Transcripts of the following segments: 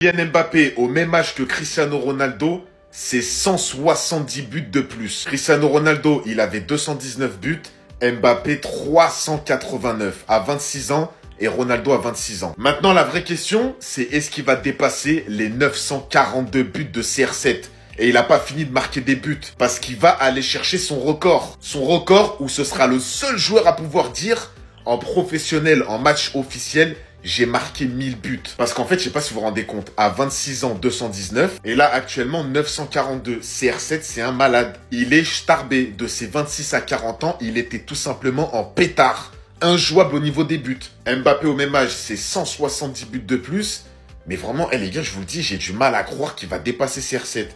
Kylian Mbappé, au même âge que Cristiano Ronaldo, c'est 170 buts de plus. Cristiano Ronaldo, il avait 219 buts. Mbappé, 389 à 26 ans et Ronaldo à 26 ans. Maintenant, la vraie question, c'est est-ce qu'il va dépasser les 942 buts de CR7? Et il n'a pas fini de marquer des buts parce qu'il va aller chercher son record. Son record où ce sera le seul joueur à pouvoir dire en professionnel, en match officiel, j'ai marqué 1000 buts. Parce qu'en fait, je sais pas si vous vous rendez compte, à 26 ans, 219. Et là, actuellement, 942. CR7, c'est un malade. Il est starbé. De ses 26 à 40 ans, il était tout simplement en pétard. Injouable au niveau des buts. Mbappé au même âge, c'est 170 buts de plus. Mais vraiment, les gars, je vous le dis, j'ai du mal à croire qu'il va dépasser CR7.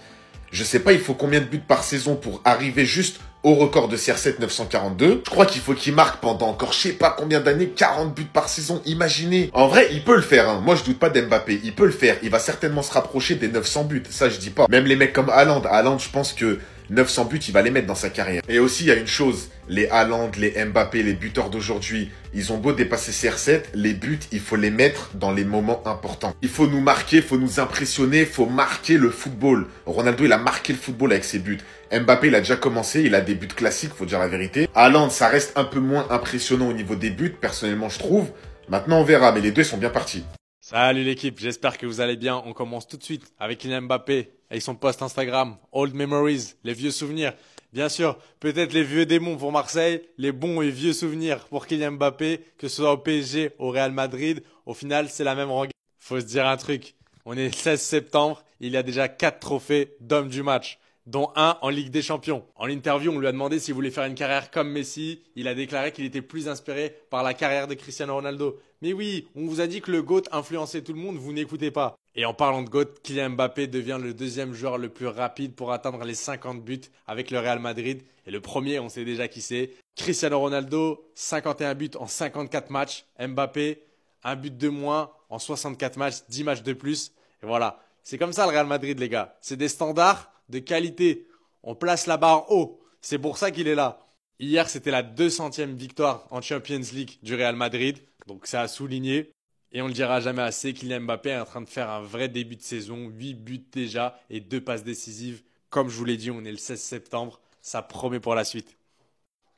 Je sais pas, il faut combien de buts par saison pour arriver juste au record de CR7 942. Je crois qu'il faut qu'il marque pendant encore je sais pas combien d'années, 40 buts par saison, imaginez. En vrai, il peut le faire, hein. Moi, je doute pas d'Mbappé, il peut le faire. Il va certainement se rapprocher des 900 buts, ça je dis pas. Même les mecs comme Haaland, je pense que 900 buts, il va les mettre dans sa carrière. Et aussi, il y a une chose, les Haaland, les Mbappé, les buteurs d'aujourd'hui, ils ont beau dépasser CR7, les buts, il faut les mettre dans les moments importants. Il faut nous marquer, il faut nous impressionner, il faut marquer le football. Ronaldo, il a marqué le football avec ses buts. Mbappé, il a déjà commencé, il a des buts classiques, faut dire la vérité. Haaland, ça reste un peu moins impressionnant au niveau des buts, personnellement, je trouve. Maintenant, on verra, mais les deux sont bien partis. Salut l'équipe, j'espère que vous allez bien. On commence tout de suite avec Kylian Mbappé et son post Instagram, Old Memories, les vieux souvenirs. Bien sûr, peut-être les vieux démons pour Marseille, les bons et vieux souvenirs pour Kylian Mbappé, que ce soit au PSG, au Real Madrid. Au final, c'est la même rengaine. Faut se dire un truc, on est le 16 septembre, il y a déjà 4 trophées d'homme du match, dont un en Ligue des Champions. En interview, on lui a demandé s'il voulait faire une carrière comme Messi. Il a déclaré qu'il était plus inspiré par la carrière de Cristiano Ronaldo. Mais oui, on vous a dit que le GOAT influençait tout le monde, vous n'écoutez pas. Et en parlant de GOAT, Kylian Mbappé devient le deuxième joueur le plus rapide pour atteindre les 50 buts avec le Real Madrid. Et le premier, on sait déjà qui c'est. Cristiano Ronaldo, 51 buts en 54 matchs. Mbappé, un but de moins en 64 matchs, 10 matchs de plus. Et voilà, c'est comme ça le Real Madrid, les gars. C'est des standards de qualité. On place la barre haut. C'est pour ça qu'il est là. Hier, c'était la 200e victoire en Champions League du Real Madrid. Donc ça a souligné. Et on ne le dira jamais assez, Kylian Mbappé est en train de faire un vrai début de saison. 8 buts déjà et 2 passes décisives. Comme je vous l'ai dit, on est le 16 septembre. Ça promet pour la suite.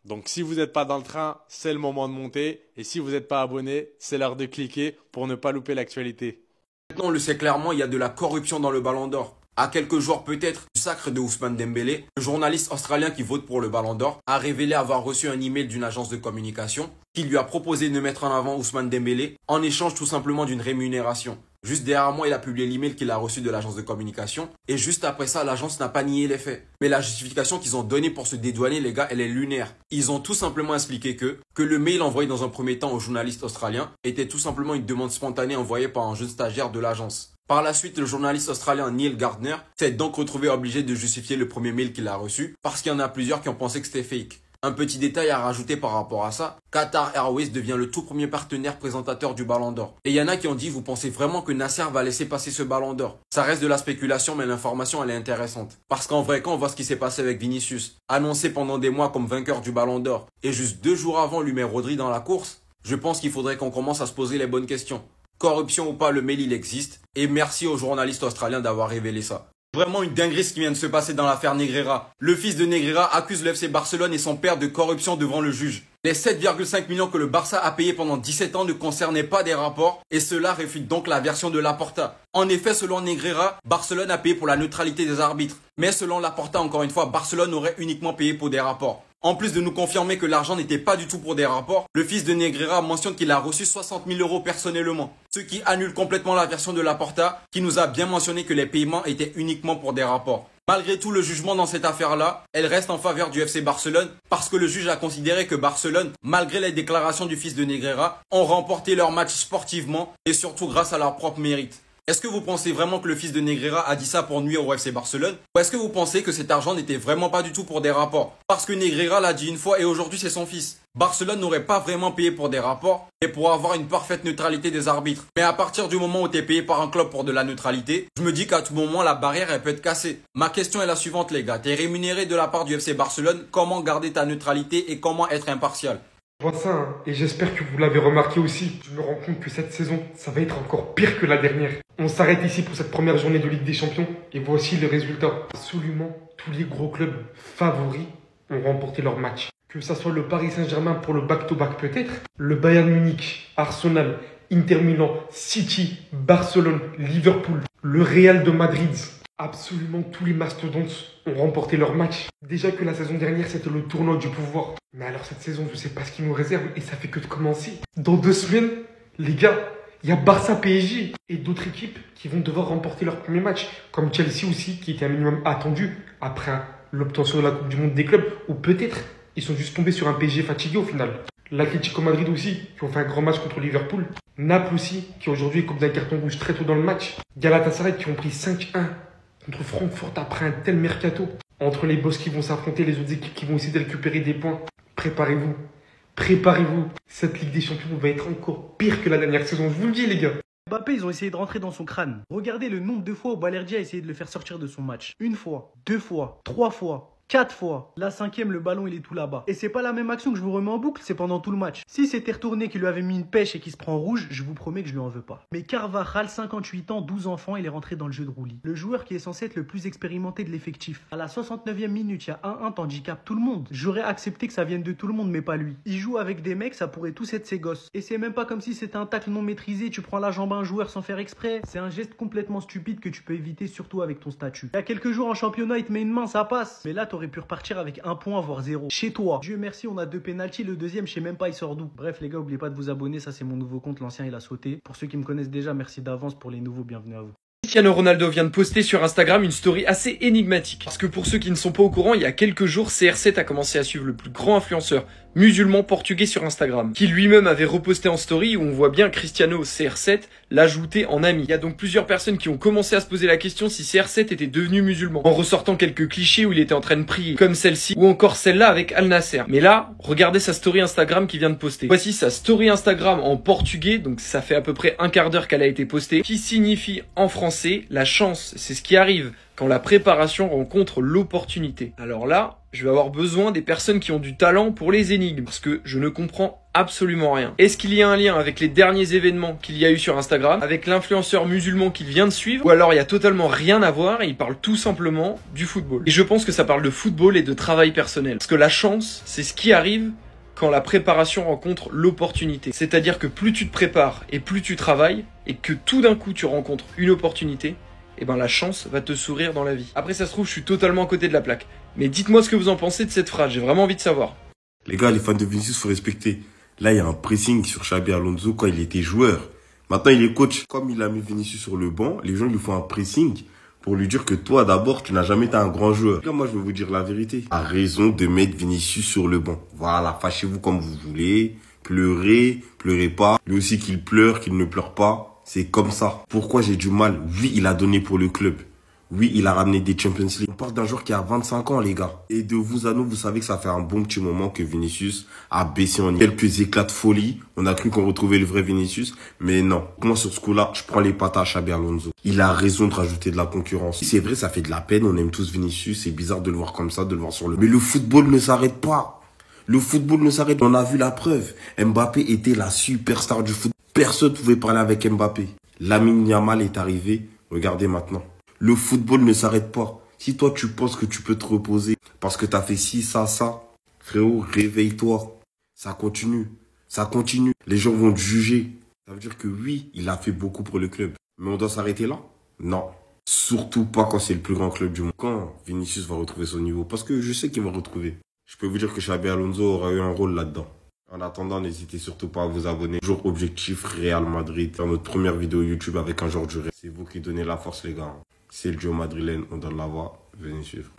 Donc si vous n'êtes pas dans le train, c'est le moment de monter. Et si vous n'êtes pas abonné, c'est l'heure de cliquer pour ne pas louper l'actualité. Maintenant, on le sait clairement, il y a de la corruption dans le Ballon d'Or. À quelques jours peut-être du sacre de Ousmane Dembélé, le journaliste australien qui vote pour le Ballon d'Or a révélé avoir reçu un email d'une agence de communication qui lui a proposé de mettre en avant Ousmane Dembélé en échange tout simplement d'une rémunération. Juste derrière moi, il a publié l'email qu'il a reçu de l'agence de communication et juste après ça, l'agence n'a pas nié les faits. Mais la justification qu'ils ont donnée pour se dédouaner, les gars, elle est lunaire. Ils ont tout simplement expliqué que le mail envoyé dans un premier temps au journaliste australien était tout simplement une demande spontanée envoyée par un jeune stagiaire de l'agence. Par la suite, le journaliste australien Neil Gardner s'est donc retrouvé obligé de justifier le premier mail qu'il a reçu parce qu'il y en a plusieurs qui ont pensé que c'était fake. Un petit détail à rajouter par rapport à ça, Qatar Airways devient le tout premier partenaire présentateur du Ballon d'Or. Et il y en a qui ont dit, vous pensez vraiment que Nasser va laisser passer ce Ballon d'Or? Ça reste de la spéculation, mais l'information elle est intéressante. Parce qu'en vrai, quand on voit ce qui s'est passé avec Vinicius, annoncé pendant des mois comme vainqueur du Ballon d'Or, et juste 2 jours avant lui met Rodri dans la course, je pense qu'il faudrait qu'on commence à se poser les bonnes questions. Corruption ou pas, le mail il existe, et merci aux journalistes australiens d'avoir révélé ça. Vraiment une dinguerie ce qui vient de se passer dans l'affaire Negreira. Le fils de Negreira accuse le FC Barcelone et son père de corruption devant le juge. Les 7,5 millions que le Barça a payés pendant 17 ans ne concernaient pas des rapports et cela réfute donc la version de Laporta. En effet, selon Negreira, Barcelone a payé pour la neutralité des arbitres. Mais selon Laporta, encore une fois, Barcelone aurait uniquement payé pour des rapports. En plus de nous confirmer que l'argent n'était pas du tout pour des rapports, le fils de Negreira mentionne qu'il a reçu 60 000 € personnellement. Ce qui annule complètement la version de Laporta qui nous a bien mentionné que les paiements étaient uniquement pour des rapports. Malgré tout, le jugement dans cette affaire-là, elle reste en faveur du FC Barcelone parce que le juge a considéré que Barcelone, malgré les déclarations du fils de Negreira, ont remporté leur match sportivement et surtout grâce à leur propre mérite. Est-ce que vous pensez vraiment que le fils de Negreira a dit ça pour nuire au FC Barcelone? Ou est-ce que vous pensez que cet argent n'était vraiment pas du tout pour des rapports? Parce que Negreira l'a dit une fois et aujourd'hui c'est son fils. Barcelone n'aurait pas vraiment payé pour des rapports, mais pour avoir une parfaite neutralité des arbitres. Mais à partir du moment où tu es payé par un club pour de la neutralité, je me dis qu'à tout moment la barrière elle peut être cassée. Ma question est la suivante les gars, tu es rémunéré de la part du FC Barcelone, comment garder ta neutralité et comment être impartial? Je vois ça, hein, et j'espère que vous l'avez remarqué aussi. Je me rends compte que cette saison, ça va être encore pire que la dernière. On s'arrête ici pour cette première journée de Ligue des Champions, et voici le résultat. Absolument tous les gros clubs favoris ont remporté leur match. Que ça soit le Paris Saint-Germain pour le back-to-back peut-être, le Bayern Munich, Arsenal, Inter Milan, City, Barcelone, Liverpool, le Real de Madrid. Absolument tous les mastodontes ont remporté leur match. Déjà que la saison dernière, c'était le tournoi du pouvoir. Mais alors cette saison, je ne sais pas ce qu'ils nous réserve et ça fait que de commencer. Dans 2 semaines, les gars, il y a Barça PSG et d'autres équipes qui vont devoir remporter leur premier match. Comme Chelsea aussi, qui était un minimum attendu après l'obtention de la Coupe du Monde des clubs. Ou peut-être, ils sont juste tombés sur un PSG fatigué au final. L'Atlético Madrid aussi, qui ont fait un grand match contre Liverpool. Naples aussi, qui aujourd'hui est coupe d'un carton rouge très tôt dans le match. Galatasaray qui ont pris 5-1 contre Francfort après un tel mercato. Entre les boss qui vont s'affronter, les autres équipes qui vont essayer de récupérer des points. Préparez-vous. Préparez-vous. Cette Ligue des Champions va être encore pire que la dernière saison. Je vous le dis, les gars. Mbappé, ils ont essayé de rentrer dans son crâne. Regardez le nombre de fois où Balerdi a essayé de le faire sortir de son match. 1 fois, 2 fois, 3 fois. 4 fois. La 5e, le ballon, il est tout là-bas. Et c'est pas la même action que je vous remets en boucle, c'est pendant tout le match. Si c'était retourné, qu'il lui avait mis une pêche et qu'il se prend rouge, je vous promets que je lui en veux pas. Mais Carvajal, 58 ans, 12 enfants, il est rentré dans le jeu de roulis. Le joueur qui est censé être le plus expérimenté de l'effectif. À la 69e minute, il y a 1-1, t'handicape tout le monde. J'aurais accepté que ça vienne de tout le monde, mais pas lui. Il joue avec des mecs, ça pourrait tous être ses gosses. Et c'est même pas comme si c'était un tacle non maîtrisé, tu prends la jambe à un joueur sans faire exprès. C'est un geste complètement stupide que tu peux éviter, surtout avec ton statut. Il y a quelques jours en championnat, il te met une main, ça passe. Mais là, t'aurais pu repartir avec 1 point, voire 0. Chez toi. Dieu merci, on a 2 pénaltys. Le deuxième, je sais même pas, il sort d'où. Bref, les gars, oubliez pas de vous abonner. Ça, c'est mon nouveau compte. L'ancien, il a sauté. Pour ceux qui me connaissent déjà, merci d'avance. Pour les nouveaux, bienvenue à vous. Cristiano Ronaldo vient de poster sur Instagram une story assez énigmatique. Parce que pour ceux qui ne sont pas au courant, il y a quelques jours, CR7 a commencé à suivre le plus grand influenceur musulman portugais sur Instagram, qui lui-même avait reposté en story où on voit bien Cristiano CR7 l'ajouter en ami. Il y a donc plusieurs personnes qui ont commencé à se poser la question si CR7 était devenu musulman, en ressortant quelques clichés où il était en train de prier, comme celle-ci, ou encore celle-là avec Al Nasser. Mais là, regardez sa story Instagram qu'il vient de poster. Voici sa story Instagram en portugais, donc ça fait à peu près un quart d'heure qu'elle a été postée, qui signifie en français, la chance, c'est ce qui arrive quand la préparation rencontre l'opportunité. Alors là, je vais avoir besoin des personnes qui ont du talent pour les énigmes, parce que je ne comprends absolument rien. Est-ce qu'il y a un lien avec les derniers événements qu'il y a eu sur Instagram, avec l'influenceur musulman qu'il vient de suivre, ou alors il y a totalement rien à voir et il parle tout simplement du football. Et je pense que ça parle de football et de travail personnel, parce que la chance, c'est ce qui arrive quand la préparation rencontre l'opportunité. C'est-à-dire que plus tu te prépares et plus tu travailles, et que tout d'un coup tu rencontres une opportunité, et ben la chance va te sourire dans la vie. Après ça se trouve je suis totalement à côté de la plaque. Mais dites-moi ce que vous en pensez de cette phrase, j'ai vraiment envie de savoir. Les gars, les fans de Vinicius, faut respecter. Là, il y a un pressing sur Xabi Alonso quand il était joueur. Maintenant, il est coach. Comme il a mis Vinicius sur le banc, les gens lui font un pressing pour lui dire que toi, d'abord, tu n'as jamais été un grand joueur. Là, moi, je vais vous dire la vérité. A raison de mettre Vinicius sur le banc. Voilà, fâchez-vous comme vous voulez. Pleurez, pleurez pas. Lui aussi qu'il pleure, qu'il ne pleure pas. C'est comme ça. Pourquoi j'ai du mal? Oui, il a donné pour le club. Oui, il a ramené des Champions League. On parle d'un joueur qui a 25 ans, les gars. Et de vous à nous, vous savez que ça fait un bon petit moment que Vinicius a baissé en niveau. Quelques éclats de folie. On a cru qu'on retrouvait le vrai Vinicius. Mais non. Moi, sur ce coup-là, je prends les pattes à Xabi Alonso. Il a raison de rajouter de la concurrence. C'est vrai, ça fait de la peine. On aime tous Vinicius. C'est bizarre de le voir comme ça, de le voir sur le... Mais le football ne s'arrête pas. Le football ne s'arrête pas. On a vu la preuve. Mbappé était la superstar du football. Personne ne pouvait parler avec Mbappé. Lamine Yamal est arrivé. Regardez maintenant. Le football ne s'arrête pas. Si toi, tu penses que tu peux te reposer parce que tu as fait ci, ça, frérot, réveille-toi. Ça continue. Ça continue. Les gens vont te juger. Ça veut dire que oui, il a fait beaucoup pour le club. Mais on doit s'arrêter là? Non. Surtout pas quand c'est le plus grand club du monde. Quand Vinicius va retrouver son niveau. Parce que je sais qu'il va retrouver. Je peux vous dire que Xabi Alonso aura eu un rôle là-dedans. En attendant, n'hésitez surtout pas à vous abonner. Toujours objectif Real Madrid. Faire notre première vidéo YouTube avec un joueur du Real. C'est vous qui donnez la force, les gars. C'est le duo madrilène, on donne la voix. Venez suivre.